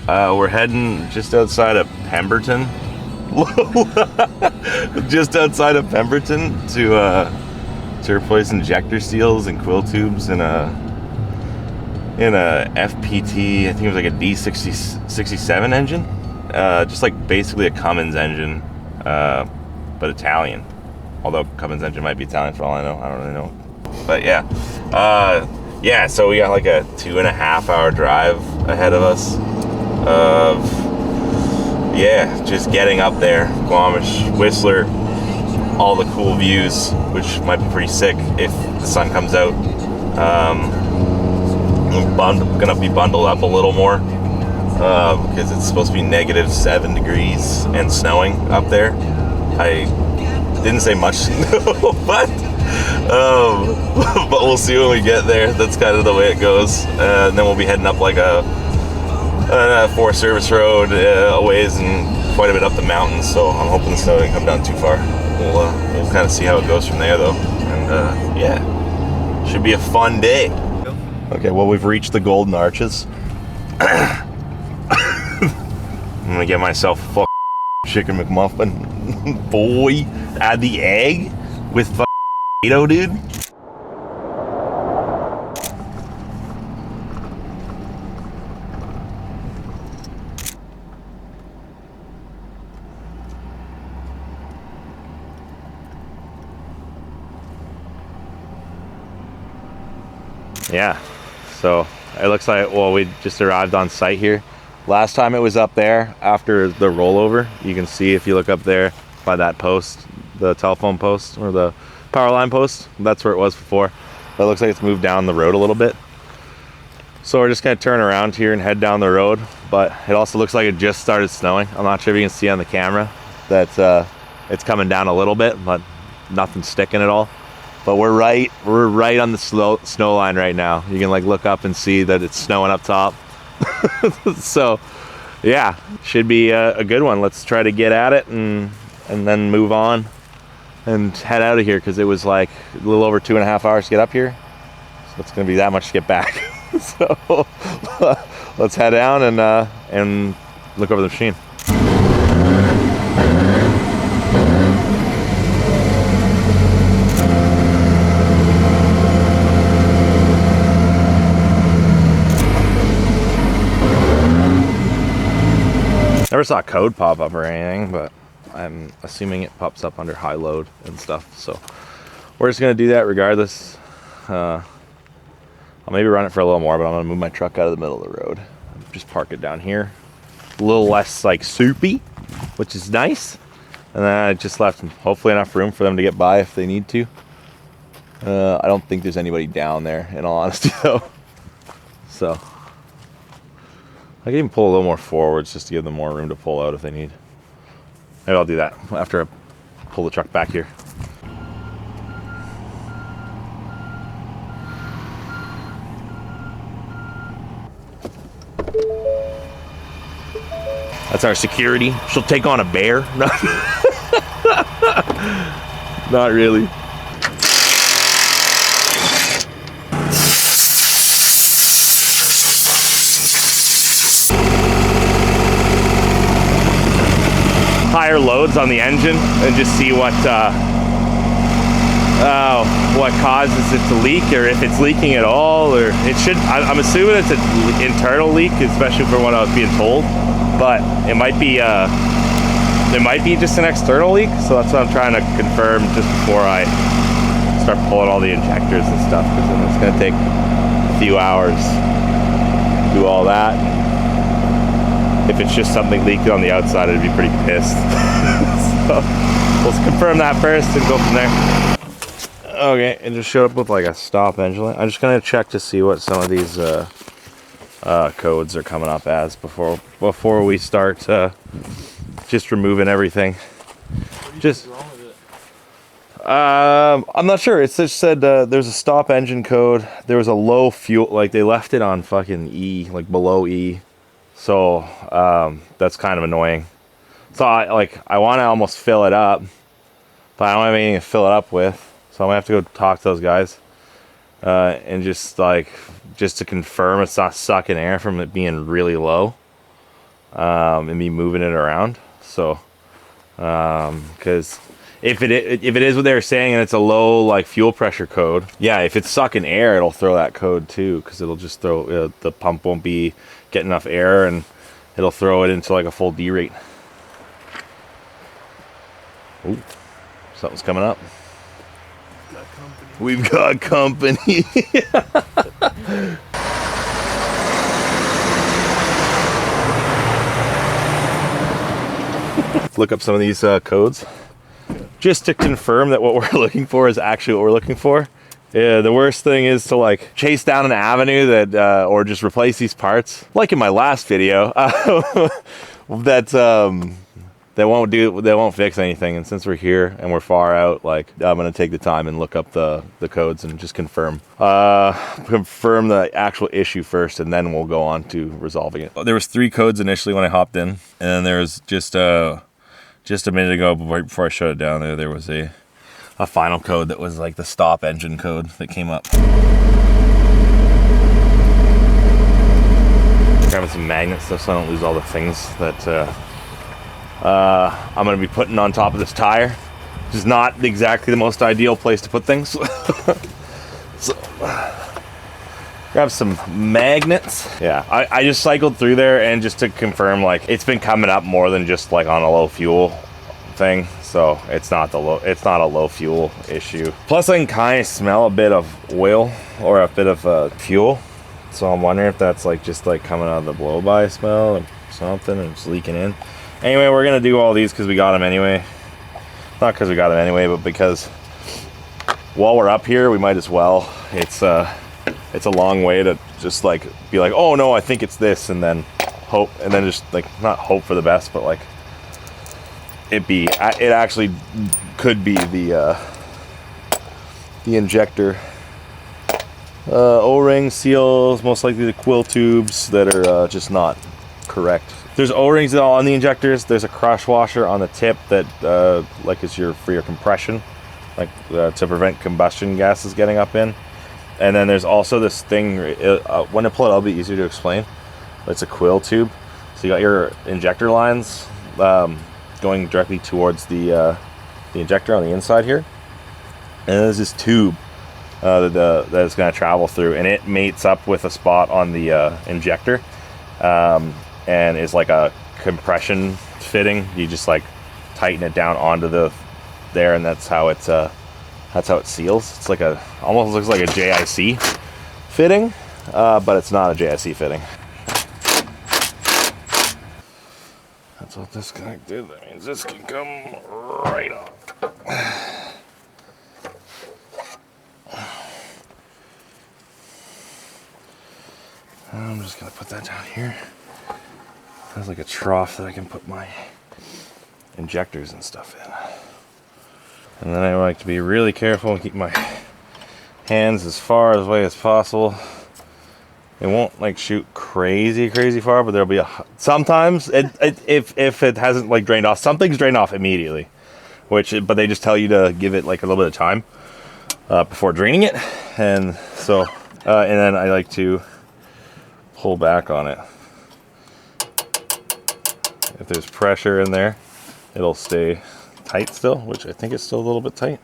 We're heading just outside of Pemberton. Just outside of Pemberton to replace injector seals and quill tubes in a FPT. I think it was like a D67 engine. Just like basically a Cummins engine, but Italian. Although Cummins engine might be Italian for all I know. I don't really know. But yeah, so we got like a 2.5 hour drive ahead of us of, just getting up there. Squamish, Whistler, all the cool views, which might be pretty sick if the sun comes out. I'm gonna be bundled up a little more because it's supposed to be -7 degrees and snowing up there. I didn't say much snow, but we'll see when we get there. That's kind of the way it goes. And then we'll be heading up like a Forest Service road a ways and quite a bit up the mountains. So I'm hoping the snow doesn't come down too far. We'll kind of see how it goes from there, though. And should be a fun day. Okay, well, we've reached the Golden Arches. I'm gonna get myself a chicken McMuffin. Boy, add the egg with potato, dude. Yeah, so it looks like, well, we just arrived on site here. Last time it was up there after the rollover. You can see if you look up there by that post, the telephone post or the power line post, that's where it was before. But it looks like it's moved down the road a little bit. So we're just gonna turn around here and head down the road. But it also looks like it just started snowing. I'm not sure if you can see on the camera that it's coming down a little bit, but nothing's sticking at all. But we're right on the snow line right now. You can like look up and see that it's snowing up top. So yeah, should be a good one. Let's try to get at it and then move on and head out of here, because it was like a little over 2.5 hours to get up here. So it's gonna be that much to get back. So let's head down and look over the machine. Never saw a code pop up or anything, but I'm assuming it pops up under high load and stuff. So we're just gonna do that regardless. I'll maybe run it for a little more, but I'm gonna move my truck out of the middle of the road. Just park it down here. A little less like soupy, which is nice. And then I just left hopefully enough room for them to get by if they need to. I don't think there's anybody down there, in all honesty, though. So I can even pull a little more forwards just to give them more room to pull out if they need. Maybe I'll do that after I pull the truck back here. That's our security. She'll take on a bear. Not really. Higher loads on the engine and just see what causes it to leak, or if it's leaking at all, or it should. I'm assuming it's an internal leak, especially for what I was being told. But it might be just an external leak. So that's what I'm trying to confirm just before I start pulling all the injectors and stuff, because then it's going to take a few hours to do all that. If it's just something leaking on the outside, I'd be pretty pissed. So let's confirm that first and go from there. Okay, it just showed up with like a stop engine light. I'm just gonna check to see what some of these codes are coming up as before we start just removing everything. Just wrong with it? I'm not sure. It just said there's a stop engine code. There was a low fuel, like they left it on fucking E, like below E. So that's kind of annoying. So I want to almost fill it up, but I don't have anything to fill it up with. So I'm gonna have to go talk to those guys and just to confirm it's not sucking air from it being really low. and me moving it around. So, because if it is what they're saying and it's a low like fuel pressure code, yeah, if it's sucking air, it'll throw that code too, because it'll just throw the pump won't be getting enough air and it'll throw it into like a full D rate. Ooh, something's coming up. We've got company. Look up some of these codes just to confirm that what we're looking for is actually what we're looking for. Yeah, the worst thing is to like chase down an avenue that or just replace these parts, like in my last video, that they won't fix anything. And since we're here and we're far out, like I'm gonna take the time and look up the codes and just confirm the actual issue first, and then we'll go on to resolving it. There was 3 codes initially when I hopped in, and then there was just a minute ago before I shut it down there was a final code that was like the stop engine code that came up. Grabbing some magnet stuff so I don't lose all the things that I'm going to be putting on top of this tire, which is not exactly the most ideal place to put things. So, grab some magnets. Yeah, I just cycled through there and just to confirm, like it's been coming up more than just like on a low fuel thing, so it's not a low fuel issue. Plus I can kind of smell a bit of oil or a bit of fuel, so I'm wondering if that's like just like coming out of the blow by smell or something and it's leaking in. Anyway, we're gonna do all these because we got them anyway. Not because we got them anyway, but because while we're up here we might as well. It's a long way to just like be like, oh no, I think it's this, and then hope, and then just like not hope for the best, but like it actually could be the injector O-ring seals, most likely the quill tubes that are just not correct. There's O-rings on the injectors. There's a crush washer on the tip that like is for your compression, like to prevent combustion gases getting up in. And then there's also this thing, when I pull it, it'll be easier to explain. It's a quill tube. So you got your injector lines going directly towards the injector on the inside here. And there's this tube that it's going to travel through, and it mates up with a spot on the injector, and is like a compression fitting. You just like tighten it down onto there, and that's how it seals. It's like almost looks like a JIC fitting, but it's not a JIC fitting. That's what this guy did. That means this can come right off. I'm just gonna put that down here. There's like a trough that I can put my injectors and stuff in. And then I like to be really careful and keep my hands as far away as possible. It won't like shoot crazy far, but there'll be sometimes if it hasn't like drained off, something's drained off immediately, but they just tell you to give it like a little bit of time before draining it. And so and then I like to pull back on it. If there's pressure in there, it'll stay tight still, which I think is still a little bit tight.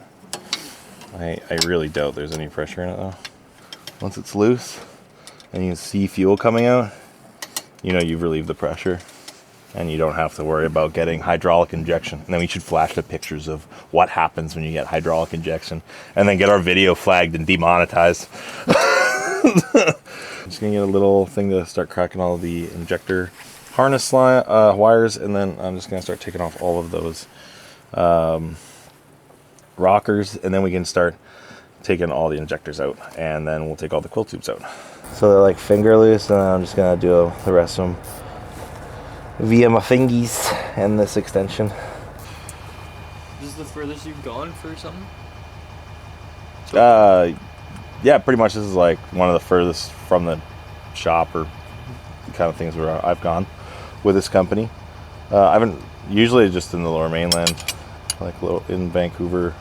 I really doubt there's any pressure in it though. Once it's loose and you can see fuel coming out, you know you've relieved the pressure and you don't have to worry about getting hydraulic injection. And then we should flash the pictures of what happens when you get hydraulic injection and then get our video flagged and demonetized. Just gonna get a little thing to start cracking all the injector harness wires, and then I'm just gonna start taking off all of those rockers, and then we can start taking all the injectors out, and then we'll take all the quill tubes out. So they're like finger loose, and I'm just gonna do the rest of them via my fingies and this extension. This is the furthest you've gone for something? Yeah, pretty much this is like one of the furthest from the shop or kind of things where I've gone with this company. I haven't, usually just in the Lower Mainland, like in Vancouver,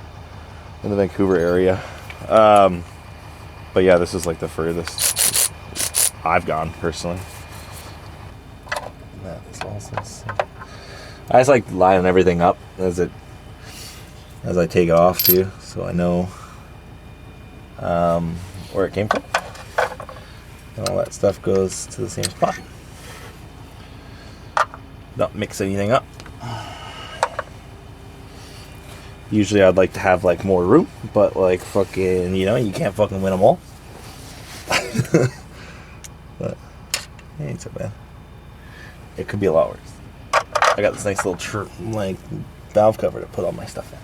in the Vancouver area. But yeah, this is like the furthest I've gone personally. That It's also sick. I just like lining everything up as I take it off too, so I know where it came from. And all that stuff goes to the same spot. Not mix anything up. Usually I'd like to have like more room, but like fucking, you know, you can't fucking win them all. But it ain't so bad. It could be a lot worse. I got this nice little like valve cover to put all my stuff in.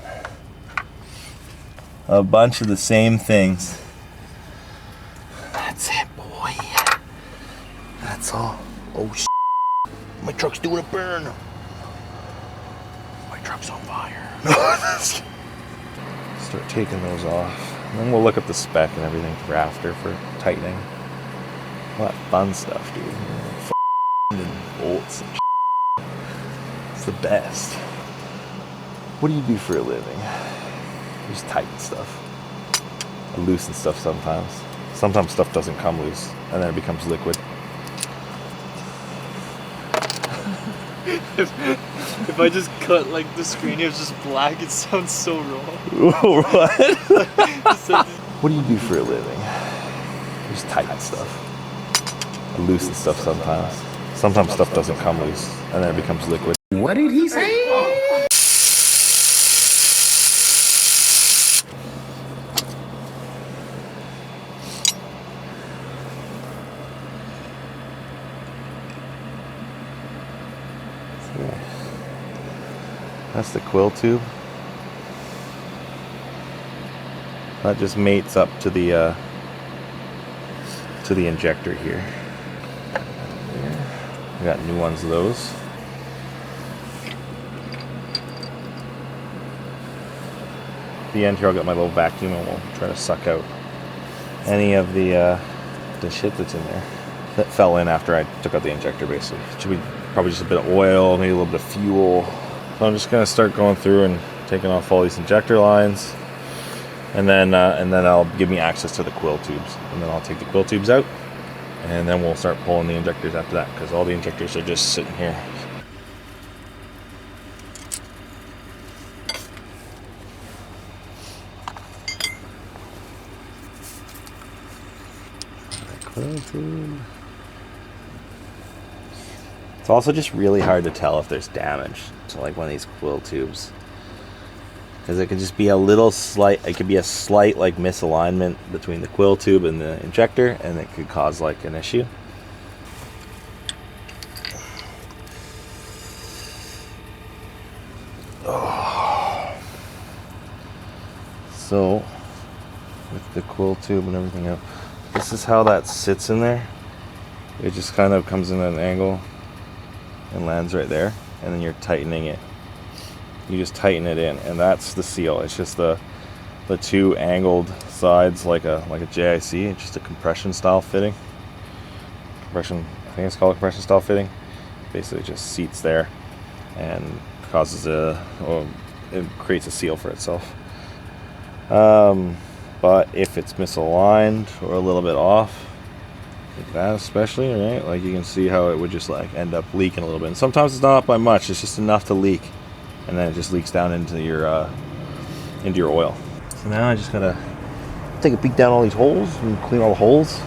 A bunch of the same things. That's it, boy. That's all. Oh shit. My truck's doing a burn. My truck's on fire. Start taking those off. And then we'll look up the spec and everything for after for tightening. All that fun stuff, dude. And bolts and shit. It's the best. What do you do for a living? You just tighten stuff. I loosen stuff sometimes. Sometimes stuff doesn't come loose and then it becomes liquid. If I just cut like the screen, it was just black. It sounds so wrong. What? What do you do for a living? You just tighten stuff. I loosen stuff sometimes. Sometimes stuff doesn't come loose and then it becomes liquid. What did he say? That's the quill tube. That just mates up to the injector here. We got new ones of those. At the end here, I'll get my little vacuum and we'll try to suck out any of the shit that's in there that fell in after I took out the injector. Basically, it should be probably just a bit of oil, maybe a little bit of fuel. So I'm just gonna start going through and taking off all these injector lines, and then I'll give me access to the quill tubes, and then I'll take the quill tubes out, and then we'll start pulling the injectors after that, because all the injectors are just sitting here. Quill tube. It's also just really hard to tell if there's damage to like one of these quill tubes, because it could just be a little slight, it could be a slight like misalignment between the quill tube and the injector, and it could cause like an issue. Oh. So with the quill tube and everything else, this is how that sits in there. It just kind of comes in at an angle and lands right there, and then you're tightening it. You just tighten it in, and that's the seal. It's just the two angled sides like a JIC. It's just a compression style fitting. Compression, I think it's called a compression style fitting. Basically, it just seats there and causes it creates a seal for itself. But if it's misaligned or a little bit off, like that especially, right? Like you can see how it would just like end up leaking a little bit. And sometimes it's not up by much, it's just enough to leak. And then it just leaks down into your oil. So now I just gotta take a peek down all these holes and clean all the holes.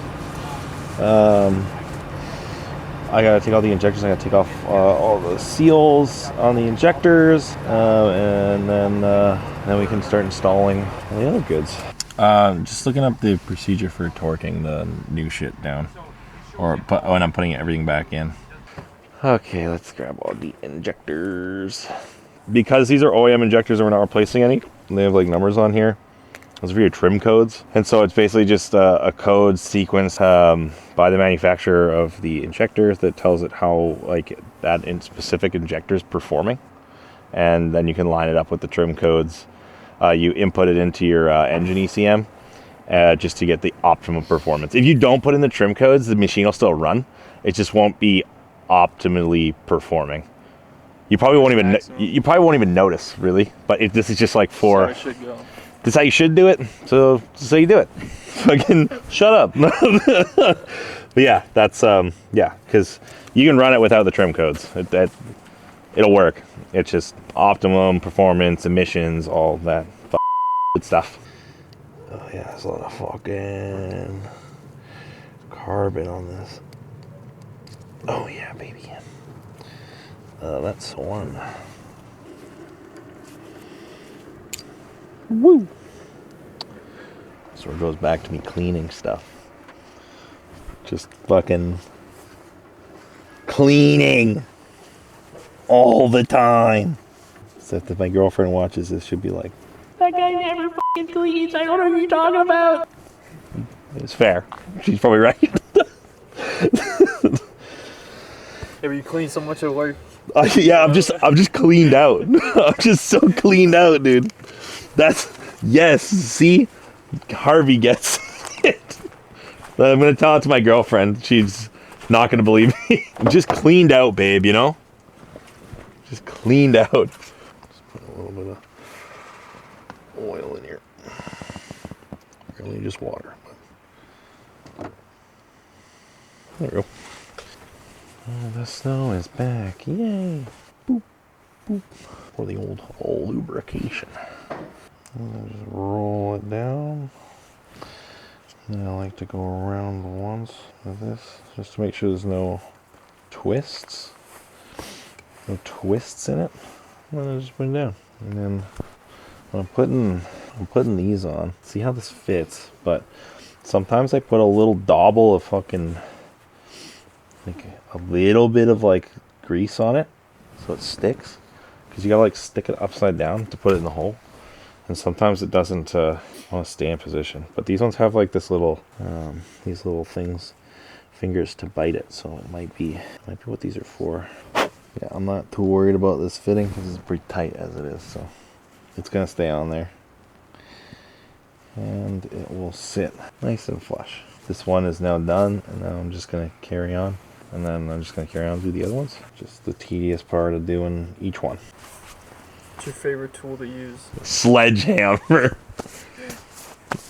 I gotta take all the injectors, I gotta take off all the seals on the injectors, and then we can start installing the other goods. Just looking up the procedure for torquing the new shit down, or when I'm putting everything back in. Okay, let's grab all the injectors. Because these are OEM injectors and we're not replacing any, they have like numbers on here. Those are your trim codes, and so it's basically just a code sequence by the manufacturer of the injector that tells it how like that in specific injector is performing, and then you can line it up with the trim codes. You input it into your engine ECM just to get the optimum performance. If you don't put in the trim codes, the machine will still run. It just won't be optimally performing. You probably won't even notice really. But if this is just like for, This is how you should do it. So you do it. Fucking shut up. But yeah, that's yeah, because you can run it without the trim codes. It'll work. It's just optimum performance, emissions, all that good stuff. Oh yeah, there's a lot of fucking carbon on this. Oh yeah, baby. That's one. Woo! So it goes back to me cleaning stuff. Just fucking cleaning all the time. Except if my girlfriend watches this, she'll be like, that guy never fucking cleans. I don't know what you're talking about. It's fair. She's probably right. Yeah, but you clean so much at work. Yeah, I'm just cleaned out. I'm just so cleaned out, dude. That's, yes, see? Harvey gets it. I'm gonna tell it to my girlfriend. She's not gonna believe me. I'm just cleaned out, babe, you know? Just cleaned out. Just put a little bit of oil in here. Really just water. But there we go. Oh, the snow is back. Yay. Boop, boop. For the old lubrication. And just roll it down. And I like to go around once with this, just to make sure there's no twists. No twists in it. And then I just put it down. And then when I'm putting these on. See how this fits, but sometimes I put a little dauble of fucking, like a little bit of like grease on it so it sticks. Because you gotta like stick it upside down to put it in the hole. And sometimes it doesn't want to stay in position. But these ones have like this little, these little things, fingers to bite it. So it might be what these are for. Yeah, I'm not too worried about this fitting because it's pretty tight as it is. So it's gonna stay on there. And it will sit nice and flush. This one is now done, and now I'm just gonna carry on. And then I'm just gonna carry on and do the other ones. Just the tedious part of doing each one. What's your favorite tool to use? Sledgehammer.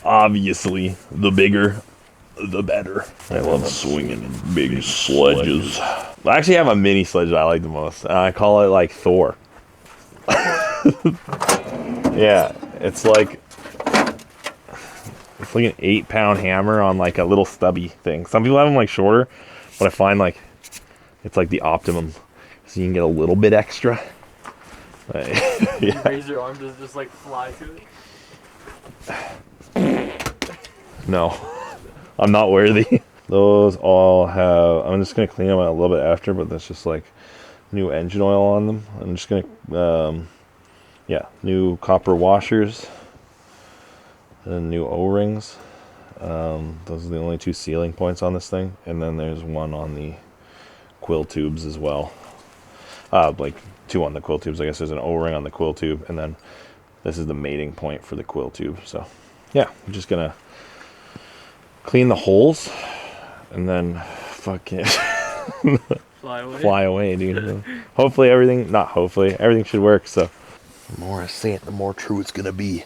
Obviously, the bigger, the better. I love swinging in big sledges. I actually have a mini sledge that I like the most. I call it like Thor. Yeah, it's like an 8-pound hammer on like a little stubby thing. Some people have them like shorter, but I find like it's like the optimum, so you can get a little bit extra. Yeah. Yeah. You raise your arm to just like fly to it? No, I'm not worthy. Those all have, I'm just going to clean them out a little bit after, but that's just like new engine oil on them. I'm just going to, yeah, new copper washers and new O-rings. Those are the only 2 sealing points on this thing. And then there's one on the quill tubes as well. Like 2 on the quill tubes. I guess there's an O-ring on the quill tube, and then this is the mating point for the quill tube. So yeah, I'm just gonna clean the holes and then fucking fly away, dude. Hopefully everything should work. So the more I say it, the more true it's gonna be.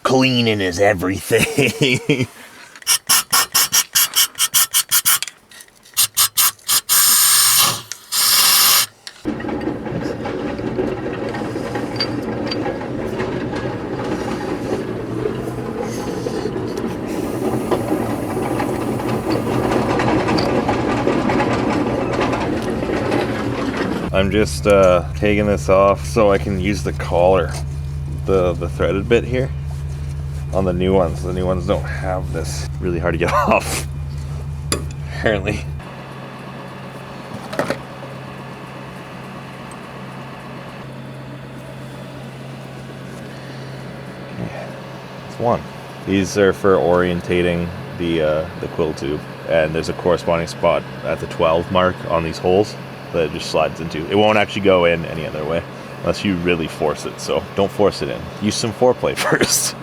Cleaning is everything. I'm just taking this off so I can use the collar, the threaded bit here on the new ones. The new ones don't have this. Really hard to get off, apparently. Okay. It's one. These are for orientating the quill tube, and there's a corresponding spot at the 12 mark on these holes that it just slides into. It won't actually go in any other way unless you really force it, so don't force it in. Use some foreplay first.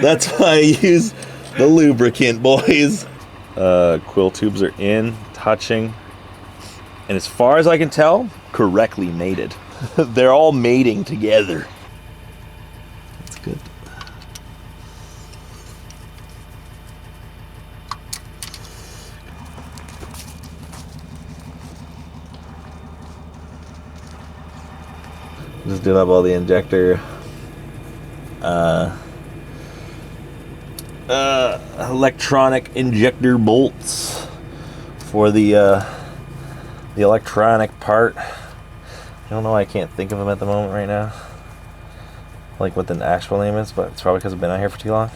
That's why I use the lubricant, boys. Quill tubes are in, touching, and as far as I can tell, correctly mated. They're all mating together. That's good. Just doing up all the injector electronic injector bolts for the electronic part. I don't know why I can't think of them at the moment right now, like what the actual name is, but it's probably because I've been out here for too long.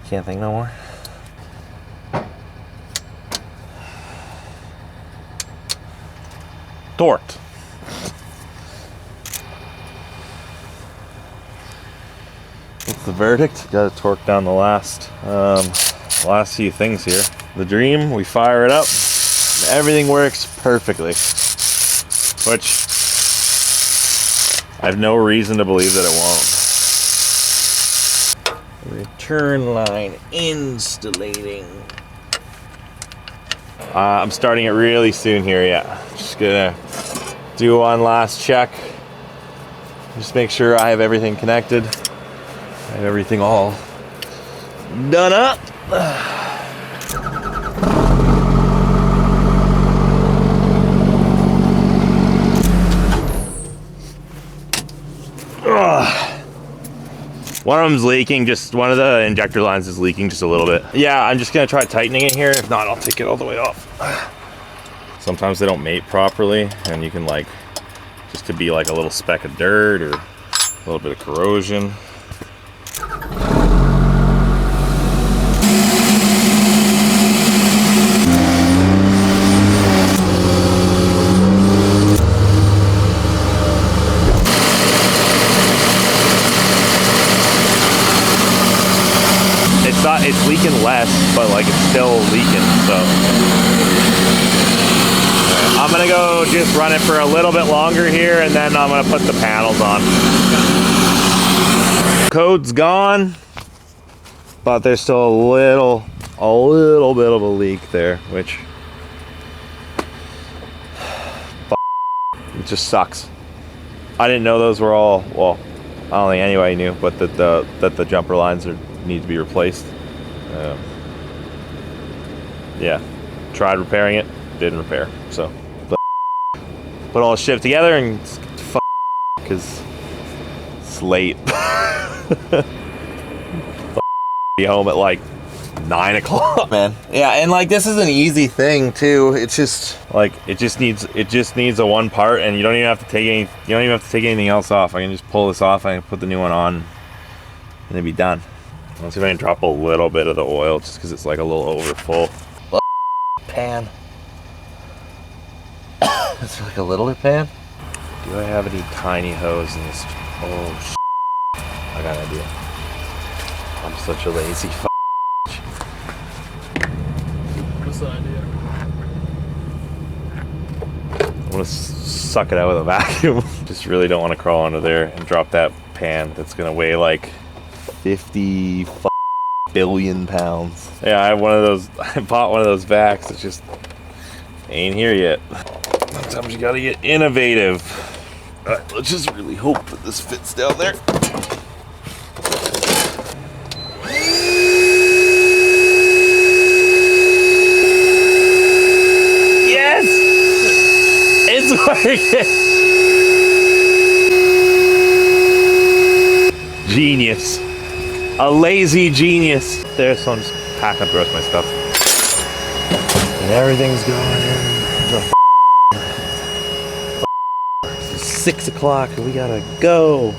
Can't think no more. Torqued. What's the verdict? Got to torque down the last few things here. The Dream, we fire it up, everything works perfectly, which I have no reason to believe that it won't. Return line installating. I'm starting it really soon here, yeah. Just gonna do one last check. Just make sure I have everything connected. I have everything all done up. One of them's leaking, just one of the injector lines is leaking just a little bit. Yeah, I'm just gonna try tightening it here. If not, I'll take it all the way off. Sometimes they don't mate properly, and you can like, just to be like a little speck of dirt or a little bit of corrosion. It's leaking less, but like it's still leaking, so I'm gonna go just run it for a little bit longer here, and then I'm gonna put the panels on. Code's gone, but there's still a little bit of a leak there, which it just sucks. I didn't know those were all, well, I don't think anybody knew, but that the jumper lines need to be replaced. Yeah, tried repairing it, didn't repair. So put all the shit together and because it's late. Be home at like 9 o'clock, man. Yeah, and like this is an easy thing too. It's just like it just needs a one part, and you don't even have to take anything else off. I can just pull this off, I can put the new one on, and it'll be done. Let's see if I can drop a little bit of the oil just because it's like a little over full. Pan. It's like a littler pan. Do I have any tiny hose in this? Oh, I got an idea. I'm such a lazy What's the idea? I'm gonna suck it out with a vacuum. Just really don't want to crawl under there and drop that pan that's gonna weigh like 50 billion pounds. Yeah, I have one of those. I bought one of those vacs. It just ain't here yet. Sometimes you gotta get innovative. All right, let's just really hope that this fits down there. Yes, it's working. Genius. A lazy genius. There, so I'm just packing up the rest of my stuff. And everything's going in the It's 6 o'clock and we gotta go.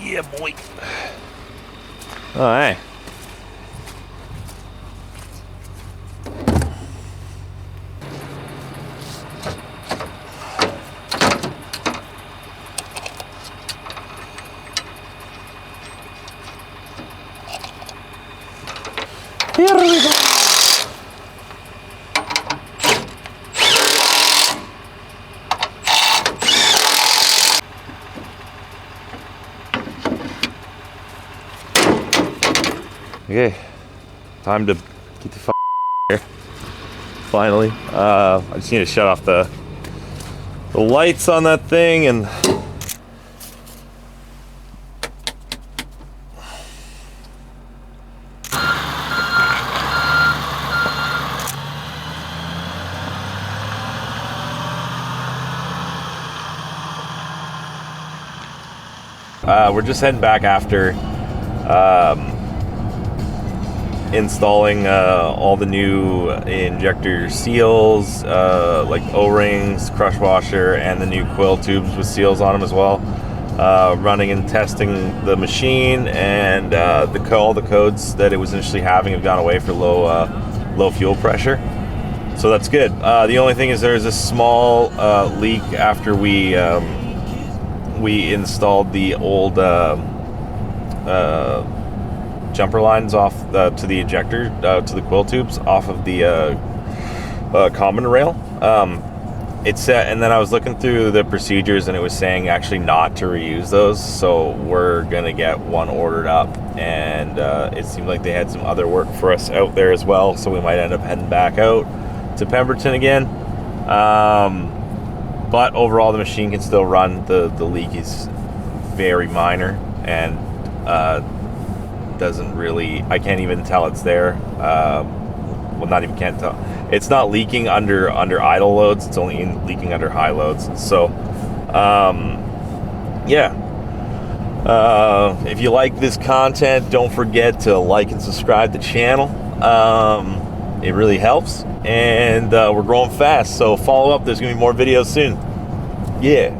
Yeah, boy. Oh, hey. Here we go. Okay, time to get the here. finally. I just need to shut off the lights on that thing, and we're just heading back after installing all the new injector seals, like O-rings, crush washer, and the new quill tubes with seals on them as well. Running and testing the machine, and all the codes that it was initially having have gone away for low fuel pressure. So that's good. The only thing is there's a small leak after we installed the old jumper lines off to the injector, to the quill tubes off of the common rail. And then I was looking through the procedures, and it was saying actually not to reuse those. So we're gonna get one ordered up, and it seemed like they had some other work for us out there as well. So we might end up heading back out to Pemberton again. But overall, the machine can still run. The leak is very minor, and doesn't really, I can't even tell it's there. Well, not even can't tell. It's not leaking under idle loads. It's only leaking under high loads. So, yeah. If you like this content, don't forget to like and subscribe to the channel. It really helps. And we're growing fast, so follow up. There's gonna be more videos soon. Yeah.